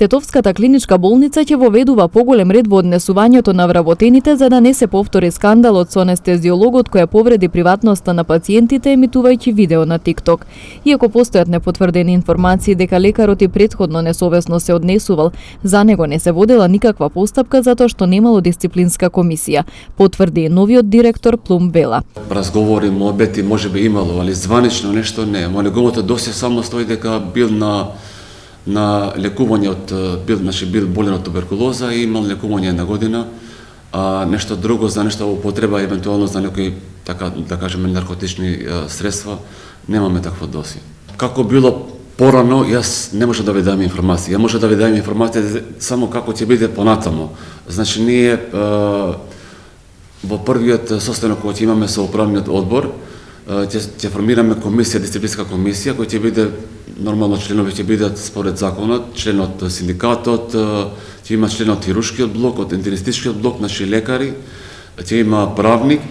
Тетовската клиничка болница ќе воведува поголем ред во однесувањето на вработените за да не се повтори скандалот со анестезиологот кој повреди приватноста на пациентите емитувајќи видео на TikTok. Иако постојат непотврдени информации дека лекарот и претходно несовесно се однесувал, за него не се водела никаква постапка затоа што немало дисциплинска комисија, потврди новиот директор Плум Бела. Разговори, мобети можеби имало, али званично нешто не. Неговото досје само стои дека бил на лекување бил болен од туберкулоза и имал лекување на година, а нешто друго за нешто употреба евентуално за некои така да кажеме наркотични средства немаме такво досје. Како било порано, јас не можам да ви дам информација. Ја може да ви дам информација само како ќе биде понатамо. Значи ние во првиот состанок кој ќе имаме со управниот одбор ќе формираме комисија, дисциплинска комисија која ќе биде нормално членови ќе бидат според законот, член од синдикатот, ќе има член од хируршкиот блок, од интернистичкиот блок, наши лекари, ќе има правник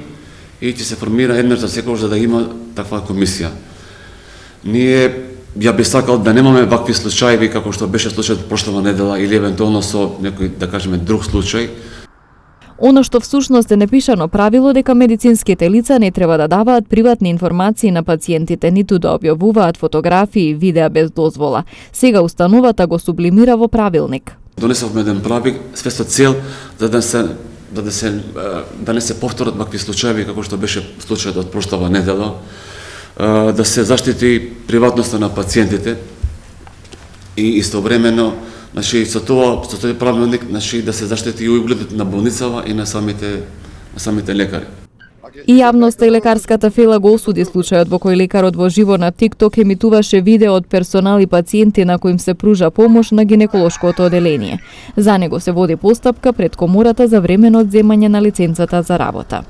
и ќе се формира еднаш за секогаш за да има таква комисија. Ние ја би сакал да немаме вакви случаи како што беше случајот прошлава недела или евентуално со некој да кажеме друг случај. Оно што всушност е непишано правило дека медицинските лица не треба да даваат приватни информации на пациентите, ниту да објавуваат фотографии и видеа без дозвола. Сега установата го сублимира во правилник. Донесовме еден правилник све со цел да не се повторат вакви случаи како што беше случајот од прошлава недела, да се заштити приватноста на пациентите и истовремено со тој правилник да се заштити и угледот на болницава и на самите лекари. И јавноста и лекарската фела го осуди случајот во кој лекарот во живо на TikTok емитуваше видео од персонал и пациенти на кои им се пружа помош на гинеколошкото оделение. За него се води постапка пред комората за временно одземање на лиценцата за работа.